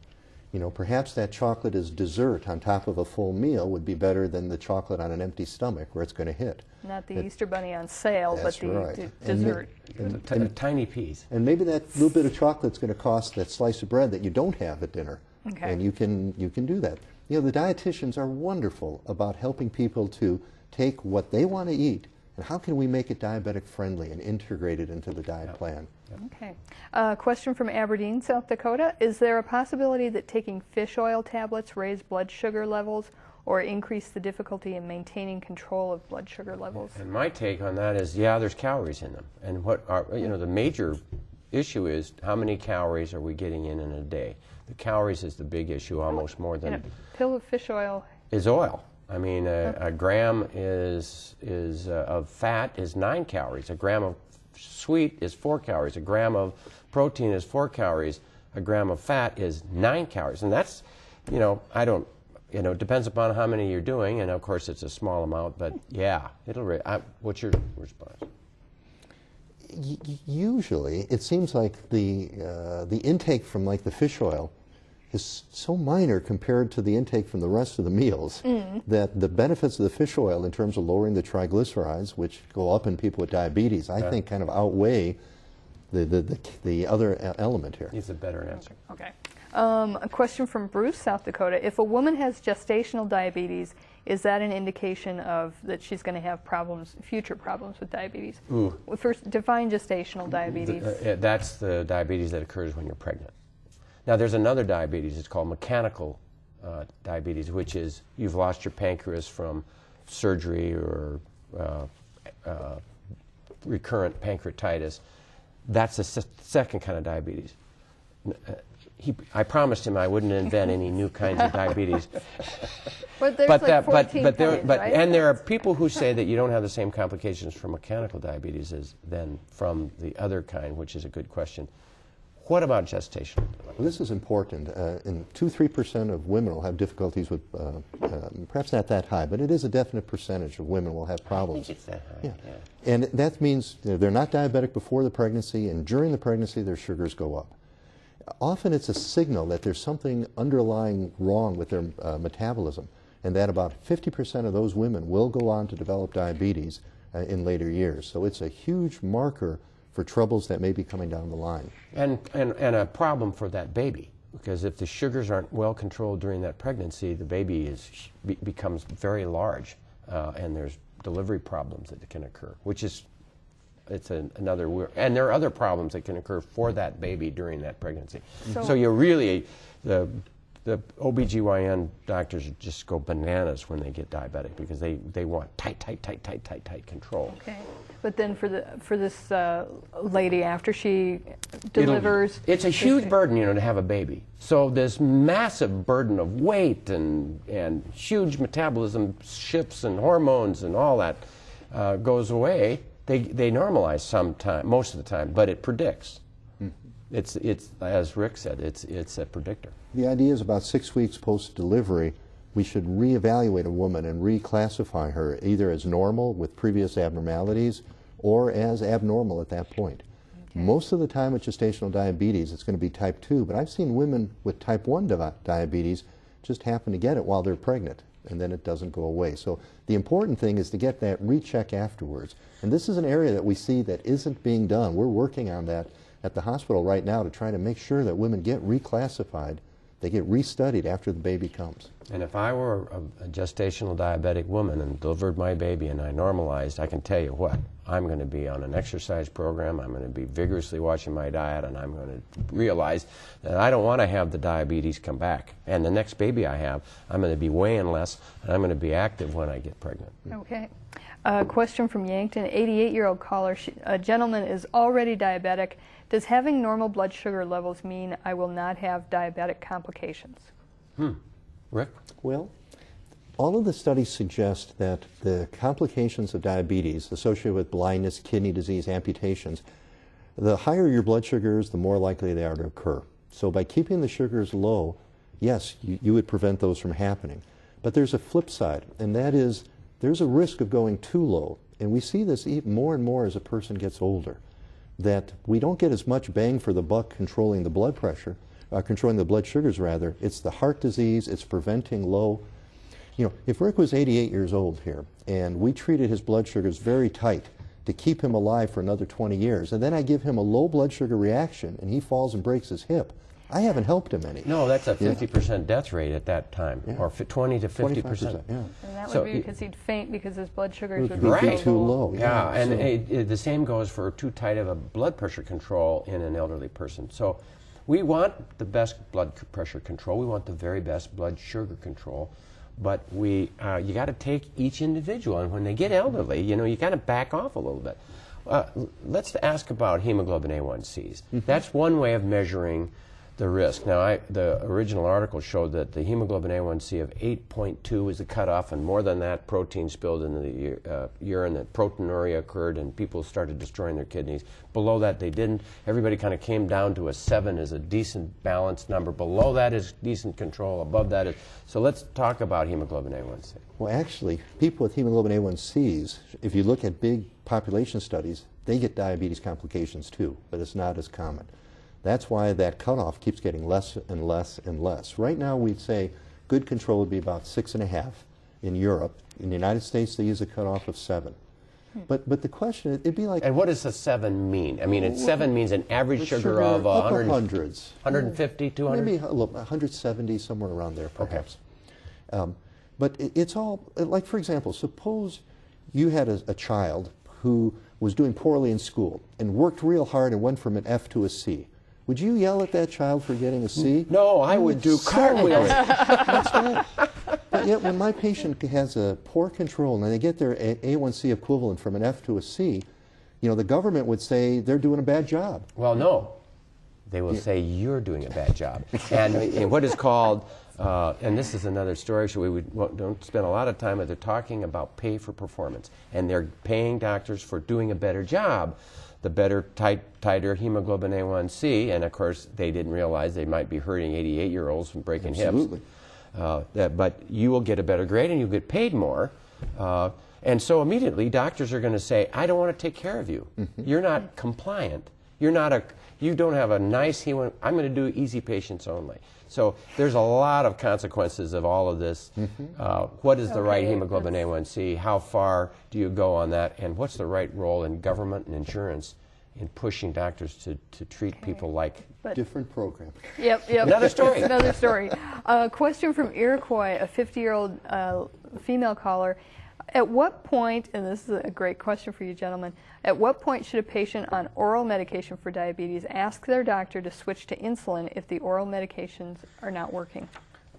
You know, perhaps that chocolate as dessert on top of a full meal would be better than the chocolate on an empty stomach where it's going to hit. Not the Easter Bunny on sale, but the dessert. And tiny piece. And maybe that little bit of chocolate's going to cost that slice of bread that you don't have at dinner. Okay. And you can do that. You know, the dietitians are wonderful about helping people to take what they want to eat and how can we make it diabetic friendly and integrate it into the diet plan. Okay. Question from Aberdeen, South Dakota. Is there a possibility that taking fish oil tablets raise blood sugar levels or increase the difficulty in maintaining control of blood sugar levels? And my take on that is, yeah, there's calories in them. And what are, you know, the major issue is how many calories are we getting in a day? The calories is the big issue, almost more than... And a pill of fish oil is oil. I mean, a gram of fat is 9 calories. A gram of sweet is 4 calories. A gram of protein is 4 calories. A gram of fat is 9 calories. And that's, you know, it depends upon how many you're doing, and of course it's a small amount, but yeah, what's your response? Usually, it seems like the intake from like the fish oil is so minor compared to the intake from the rest of the meals that the benefits of the fish oil in terms of lowering the triglycerides, which go up in people with diabetes, I think kind of outweigh the other element here. It's a better answer. Okay. A question from Bruce, South Dakota. If a woman has gestational diabetes, is that an indication of that she's going to have problems, future problems with diabetes? Ooh. First, define gestational diabetes. That's the diabetes that occurs when you're pregnant. Now, there's another diabetes. It's called mechanical diabetes, which is you've lost your pancreas from surgery or recurrent pancreatitis. That's the second kind of diabetes. I promised him I wouldn't invent any new kinds of diabetes. But there's like 14 kinds, right? And there are people who say that you don't have the same complications from mechanical diabetes as than from the other kind, which is a good question. What about gestational? Well, this is important. 2-3% of women will have difficulties with, perhaps not that high, but it is a definite percentage of women will have problems. I think it's that high. Yeah. And that means they're not diabetic before the pregnancy, and during the pregnancy their sugars go up. Often it's a signal that there's something underlying wrong with their metabolism, and that about 50% of those women will go on to develop diabetes in later years. So it's a huge marker for troubles that may be coming down the line. And a problem for that baby, because if the sugars aren't well controlled during that pregnancy, the baby becomes very large, and there's delivery problems that can occur, which is another, and there are other problems that can occur for that baby during that pregnancy. So you're really, the OBGYN doctors just go bananas when they get diabetic because they want tight control. Okay. But then for this lady, after she delivers... It's a huge burden, to have a baby. So this massive burden of weight and huge metabolism shifts and hormones and all that goes away. They normalize most of the time, but it predicts. It's as Rick said, it's a predictor. The idea is about 6 weeks post-delivery, we should reevaluate a woman and reclassify her either as normal with previous abnormalities or as abnormal at that point. Most of the time with gestational diabetes, it's going to be type 2, but I've seen women with type 1 diabetes just happen to get it while they're pregnant, and then it doesn't go away. So the important thing is to get that recheck afterwards. And this is an area that we see that isn't being done. We're working on that at the hospital right now to try to make sure that women get reclassified, they get restudied after the baby comes. And if I were a gestational diabetic woman and delivered my baby and I normalized, I can tell you what, I'm going to be on an exercise program, I'm going to be vigorously watching my diet, and I'm going to realize that I don't want to have the diabetes come back. And the next baby I have, I'm going to be weighing less, and I'm going to be active when I get pregnant. Okay. Question from Yankton, 88-year-old caller. A gentleman is already diabetic. Does having normal blood sugar levels mean I will not have diabetic complications? Rick? Well, all of the studies suggest that the complications of diabetes associated with blindness, kidney disease, amputations, the higher your blood sugars, the more likely they are to occur. So by keeping the sugars low, yes, you would prevent those from happening. But there's a flip side, and that is there's a risk of going too low. And we see this more and more as a person gets older, that we don't get as much bang for the buck controlling the blood pressure, controlling the blood sugars rather. It's the heart disease, it's preventing low. You know, if Rick was 88 years old here and we treated his blood sugars very tight to keep him alive for another 20 years, and then I give him a low blood sugar reaction and he falls and breaks his hip, I haven't helped him any. No, that's a 50% death rate at that time, or 20 to 50%. Yeah. And that would be because he'd faint because his blood sugars would be too low. Yeah, and the same goes for too tight of a blood pressure control in an elderly person. So we want the best blood pressure control. We want the very best blood sugar control. But you got to take each individual, and when they get elderly, you know, you got to back off a little bit. Let's ask about hemoglobin A1Cs. That's one way of measuring the risk. Now, the original article showed that the hemoglobin A1C of 8.2 was the cutoff, and more than that, protein spilled into the urine, that proteinuria occurred, and people started destroying their kidneys. Below that, they didn't. Everybody kind of came down to a 7 as a decent balanced number. Below that is decent control. Above that is... So let's talk about hemoglobin A1C. Well, actually, people with hemoglobin A1Cs, if you look at big population studies, they get diabetes complications too, but it's not as common. That's why that cutoff keeps getting less and less and less. Right now, we'd say good control would be about 6.5 in Europe. In the United States, they use a cutoff of 7. But the question, it'd be like... And what does a 7 mean? I mean, 7 means an average sugar of upper hundreds. 150, 200? Maybe 170, somewhere around there, perhaps. Okay. But it's all, like, for example, suppose you had a child who was doing poorly in school and worked real hard and went from an F to a C. Would you yell at that child for getting a C? No, I would do cartwheels. That's right. But yet when my patient has a poor control and they get their A1C equivalent from an F to a C, you know, the government would say they're doing a bad job. Well, no. They will say you're doing a bad job. And what is called, and this is another story, so we don't spend a lot of time, but they're talking about pay for performance. And they're paying doctors for doing a better job. The better, tighter hemoglobin A1C, and of course they didn't realize they might be hurting 88-year-olds from breaking hips. But you will get a better grade and you'll get paid more. And so immediately doctors are going to say, I don't want to take care of you. You're not compliant. You don't have a nice I'm going to do easy patients only. So there's a lot of consequences of all of this. What is the right hemoglobin A1C? How far do you go on that? And what's the right role in government and insurance in pushing doctors to treat people like... Different program. Yep. Another story. Another story. Question from Iroquois, a 50-year-old female caller. At what point, and this is a great question for you gentlemen, at what point should a patient on oral medication for diabetes ask their doctor to switch to insulin if the oral medications are not working?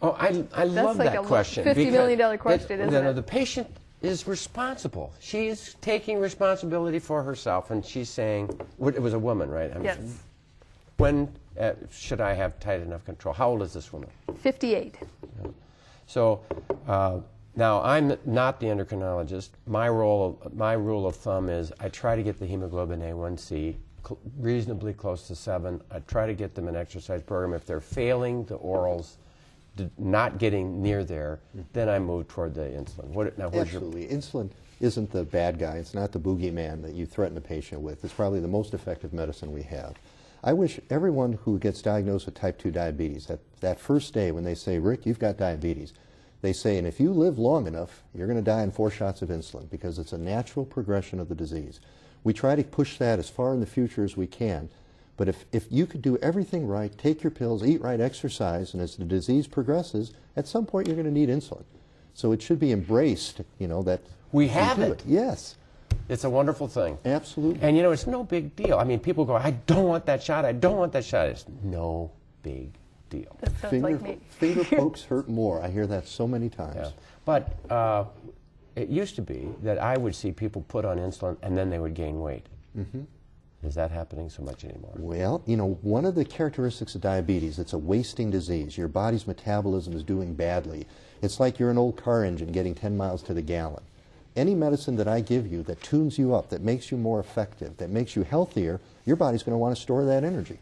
Oh, I love like that question. $50 million question, isn't it? The patient is responsible. She is taking responsibility for herself, and she's saying, it was a woman, right? Yes. When should I have tight enough control? How old is this woman? 58. So now I'm not the endocrinologist. My rule of thumb is I try to get the hemoglobin A1C reasonably close to 7. I try to get them an exercise program. If they're failing the orals, not getting near there, then I move toward the insulin. Absolutely. Insulin isn't the bad guy. It's not the boogeyman that you threaten a patient with. It's probably the most effective medicine we have. I wish everyone who gets diagnosed with type 2 diabetes, that first day when they say, Rick, you've got diabetes, they say, and if you live long enough, you're going to die on 4 shots of insulin because it's a natural progression of the disease. We try to push that as far in the future as we can. But if you could do everything right, take your pills, eat right, exercise, and as the disease progresses, at some point you're going to need insulin. So it should be embraced, you know, that we have it. Yes. It's a wonderful thing. Absolutely. And you know, it's no big deal. I mean, people go, I don't want that shot, I don't want that shot. It's no big deal. That sounds like me. Finger pokes hurt more. I hear that so many times. Yeah. But it used to be that I would see people put on insulin and then they would gain weight. Mm-hmm. Is that happening so much anymore? Well, you know, one of the characteristics of diabetes, it's a wasting disease. Your body's metabolism is doing badly. It's like you're an old car engine getting 10 miles to the gallon. Any medicine that I give you that tunes you up, that makes you more effective, that makes you healthier, your body's going to want to store that energy.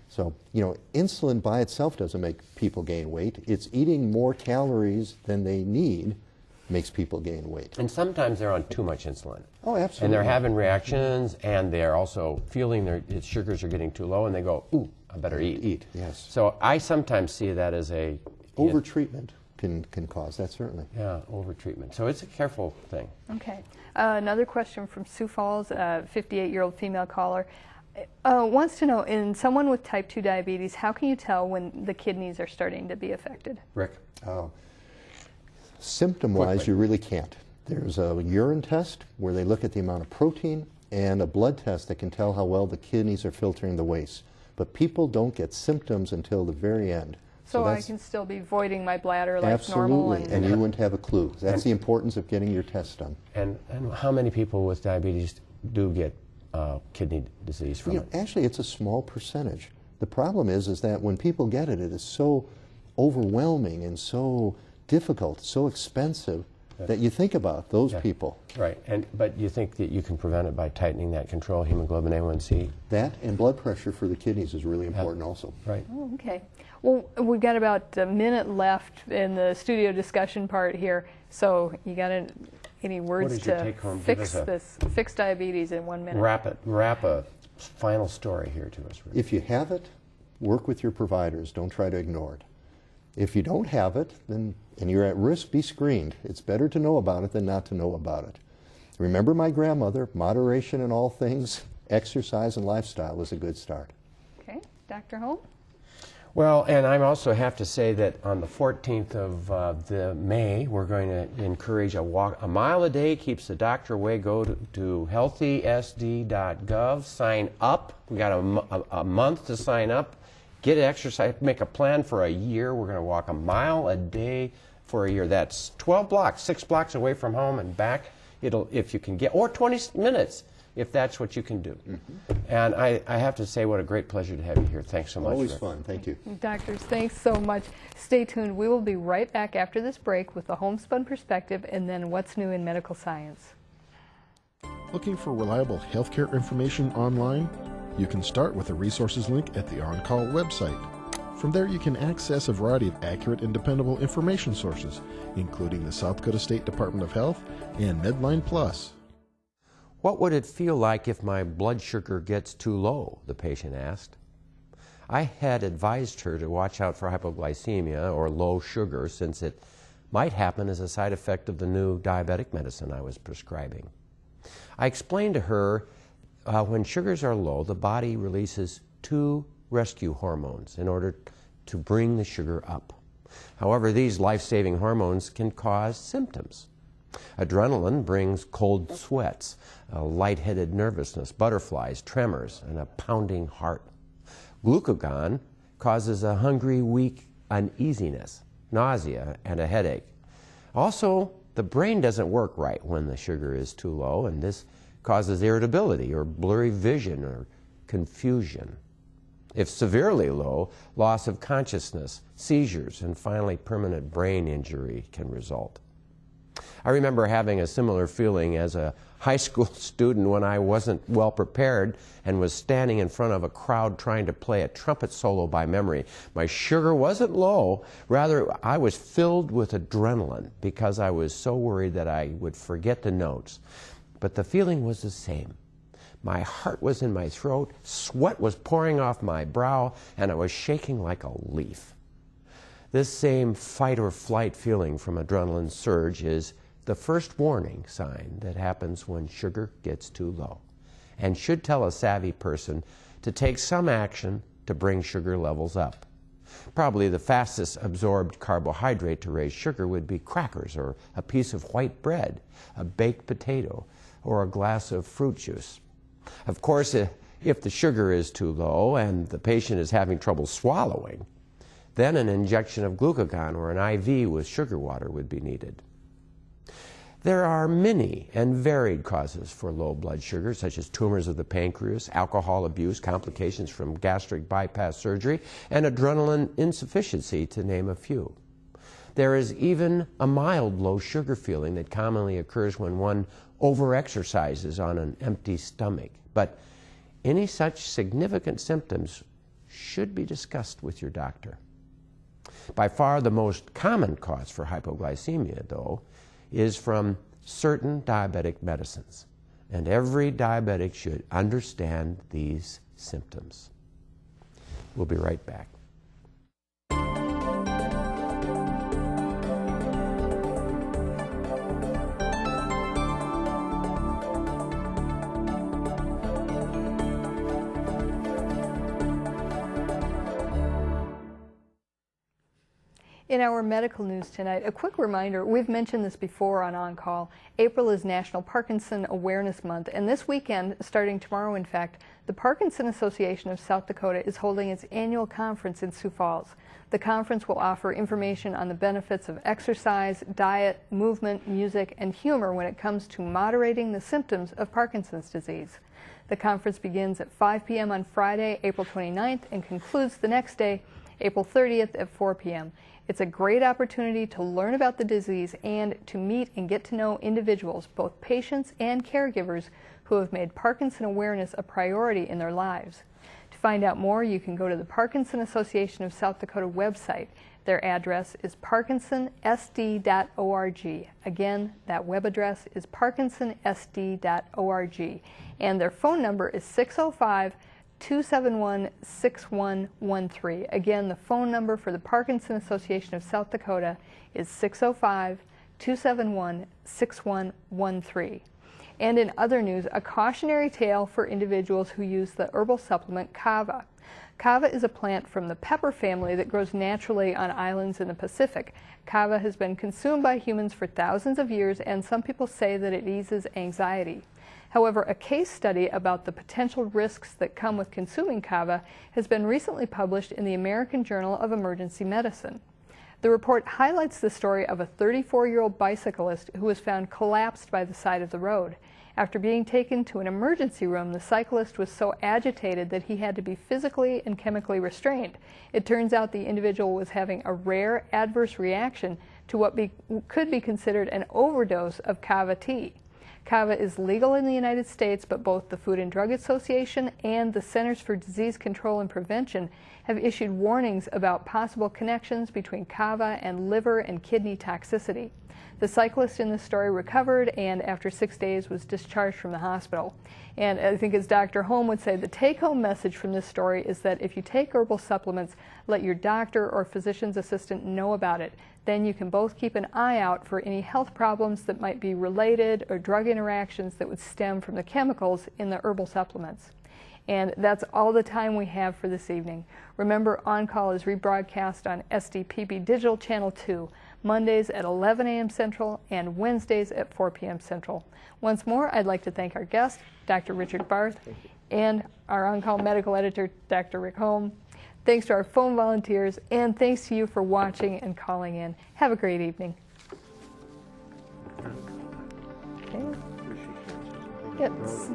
So, you know, insulin by itself doesn't make people gain weight. It's eating more calories than they need makes people gain weight. And sometimes they're on too much insulin. Oh, absolutely. And they're having reactions, and they're also feeling their sugars are getting too low, and they go, ooh, I better eat. Eat, yes. So I sometimes see that as a... Overtreatment can cause that, certainly. Yeah, overtreatment. So it's a careful thing. Okay. Another question from Sioux Falls, a 58-year-old female caller. Wants to know, in someone with type 2 diabetes, how can you tell when the kidneys are starting to be affected? Rick? Symptom-wise, you really can't. There's a urine test where they look at the amount of protein and a blood test that can tell how well the kidneys are filtering the waste. But people don't get symptoms until the very end. So I can still be voiding my bladder like normal? Absolutely, and you wouldn't have a clue. That's the importance of getting your test done. And how many people with diabetes do get kidney disease from it? Actually, it's a small percentage. The problem is that when people get it, it is so overwhelming and so difficult, so expensive, that you think about those people. Right, but you think that you can prevent it by tightening that control, hemoglobin A1C? That and blood pressure for the kidneys is really important also. Right. Oh, okay. Well, we've got about a minute left in the studio discussion part here, so you got any words to fix diabetes in 1 minute? Wrap a final story here to us. Rick. If you have it, work with your providers. Don't try to ignore it. If you don't have it, then, and you're at risk, be screened. It's better to know about it than not to know about it. Remember my grandmother, moderation in all things, exercise and lifestyle is a good start. Okay. Dr. Holm? Well, and I also have to say that on the 14th of May, we're going to encourage a walk. A mile a day keeps the doctor away. Go to healthysd.gov, sign up. We got a month to sign up. Get exercise, make a plan for a year. We're going to walk a mile a day for a year. That's 12 blocks, 6 blocks away from home and back. If you can get, or 20 minutes, if that's what you can do. Mm-hmm. And I have to say, what a great pleasure to have you here. Thanks so much. Always fun. Thank you. Doctors, thanks so much. Stay tuned. We will be right back after this break with the Homespun Perspective and then what's new in medical science. Looking for reliable healthcare information online? You can start with the resources link at the On-Call website. From there, you can access a variety of accurate and dependable information sources, including the South Dakota State Department of Health and Medline Plus. What would it feel like if my blood sugar gets too low? The patient asked. I had advised her to watch out for hypoglycemia or low sugar, since it might happen as a side effect of the new diabetic medicine I was prescribing. I explained to her when sugars are low, the body releases 2 rescue hormones in order to bring the sugar up. However, these life-saving hormones can cause symptoms. Adrenaline brings cold sweats, a lightheaded nervousness, butterflies, tremors, and a pounding heart. Glucagon causes a hungry, weak uneasiness, nausea, and a headache. Also, the brain doesn't work right when the sugar is too low, and this causes irritability or blurry vision or confusion. If severely low, loss of consciousness, seizures, and finally permanent brain injury can result. I remember having a similar feeling as a high school student when I wasn't well prepared and was standing in front of a crowd trying to play a trumpet solo by memory. My sugar wasn't low, rather I was filled with adrenaline because I was so worried that I would forget the notes. But the feeling was the same. My heart was in my throat, sweat was pouring off my brow, and I was shaking like a leaf. This same fight or flight feeling from adrenaline surge is the first warning sign that happens when sugar gets too low, and should tell a savvy person to take some action to bring sugar levels up. Probably the fastest absorbed carbohydrate to raise sugar would be crackers or a piece of white bread, a baked potato, or a glass of fruit juice. Of course, if the sugar is too low and the patient is having trouble swallowing, then an injection of glucagon or an IV with sugar water would be needed. There are many and varied causes for low blood sugar, such as tumors of the pancreas, alcohol abuse, complications from gastric bypass surgery, and adrenaline insufficiency, to name a few. There is even a mild low sugar feeling that commonly occurs when one overexercises on an empty stomach. But any such significant symptoms should be discussed with your doctor. By far the most common cause for hypoglycemia, though, is from certain diabetic medicines. And every diabetic should understand these symptoms. We'll be right back. In our medical news tonight, a quick reminder, we've mentioned this before on Call. April is National Parkinson Awareness Month, and this weekend, starting tomorrow in fact, the Parkinson Association of South Dakota is holding its annual conference in Sioux Falls. The conference will offer information on the benefits of exercise, diet, movement, music, and humor when it comes to moderating the symptoms of Parkinson's disease. The conference begins at 5 p.m. on Friday, April 29th, and concludes the next day, April 30th at 4 p.m. It's a great opportunity to learn about the disease and to meet and get to know individuals, both patients and caregivers, who have made Parkinson awareness a priority in their lives. To find out more, you can go to the Parkinson Association of South Dakota website. Their address is parkinsonsd.org. Again, that web address is parkinsonsd.org. And their phone number is 605-271-6113. Again, the phone number for the Parkinson Association of South Dakota is 605-271-6113. And in other news, a cautionary tale for individuals who use the herbal supplement kava. Kava is a plant from the pepper family that grows naturally on islands in the Pacific. Kava has been consumed by humans for thousands of years, and some people say that it eases anxiety. However, a case study about the potential risks that come with consuming kava has been recently published in the American Journal of Emergency Medicine. The report highlights the story of a 34-year-old bicyclist who was found collapsed by the side of the road. After being taken to an emergency room, the cyclist was so agitated that he had to be physically and chemically restrained. It turns out the individual was having a rare adverse reaction to what could be considered an overdose of kava tea. Kava is legal in the United States, but both the Food and Drug Association and the Centers for Disease Control and Prevention have issued warnings about possible connections between kava and liver and kidney toxicity. The cyclist in this story recovered and after 6 days was discharged from the hospital. And I think, as Dr. Holm would say, the take-home message from this story is that if you take herbal supplements, let your doctor or physician's assistant know about it. Then you can both keep an eye out for any health problems that might be related or drug interactions that would stem from the chemicals in the herbal supplements. And that's all the time we have for this evening. Remember, On Call is rebroadcast on SDPB Digital Channel 2, Mondays at 11 a.m. Central and Wednesdays at 4 p.m. Central. Once more, I'd like to thank our guest, Dr. Richard Barth, and our On Call medical editor, Dr. Rick Holm. Thanks to our phone volunteers, and thanks to you for watching and calling in. Have a great evening. Okay. Yes.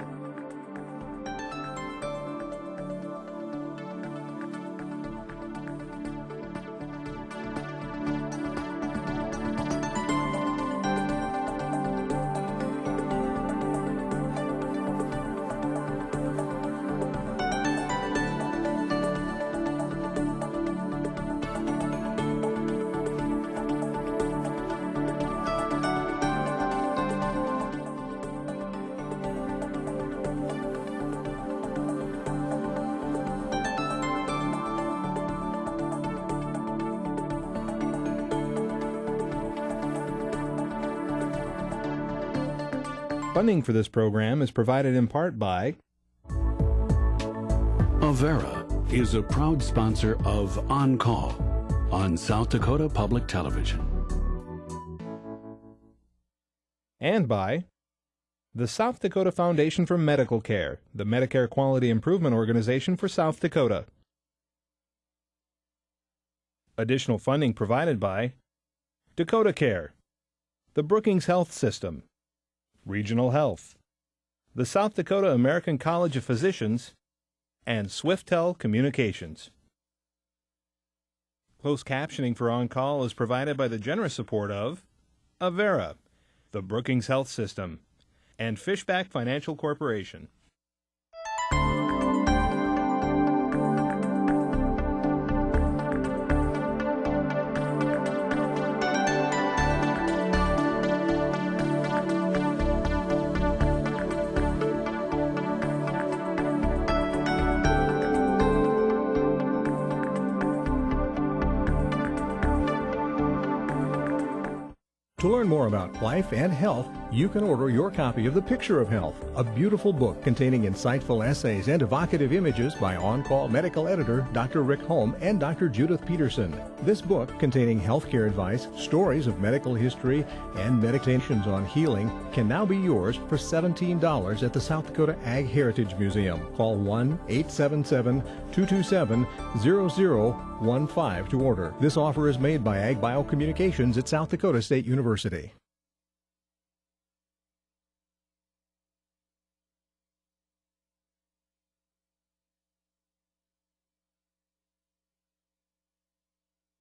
Funding for this program is provided in part by Avera is a proud sponsor of On Call on South Dakota Public Television. and by the South Dakota Foundation for Medical Care, the Medicare Quality Improvement Organization for South Dakota. Additional funding provided by Dakota Care, the Brookings Health System, Regional Health, the South Dakota American College of Physicians, and Swiftel Communications. Closed captioning for On Call is provided by the generous support of Avera, the Brookings Health System, and Fishback Financial Corporation. To learn more about life and health, you can order your copy of The Picture of Health, a beautiful book containing insightful essays and evocative images by on-call medical editor Dr. Rick Holm and Dr. Judith Peterson. This book, containing healthcare advice, stories of medical history, and meditations on healing, can now be yours for $17 at the South Dakota Ag Heritage Museum. Call 1-877-227-0015 to order. This offer is made by Ag Biocommunications at South Dakota State University.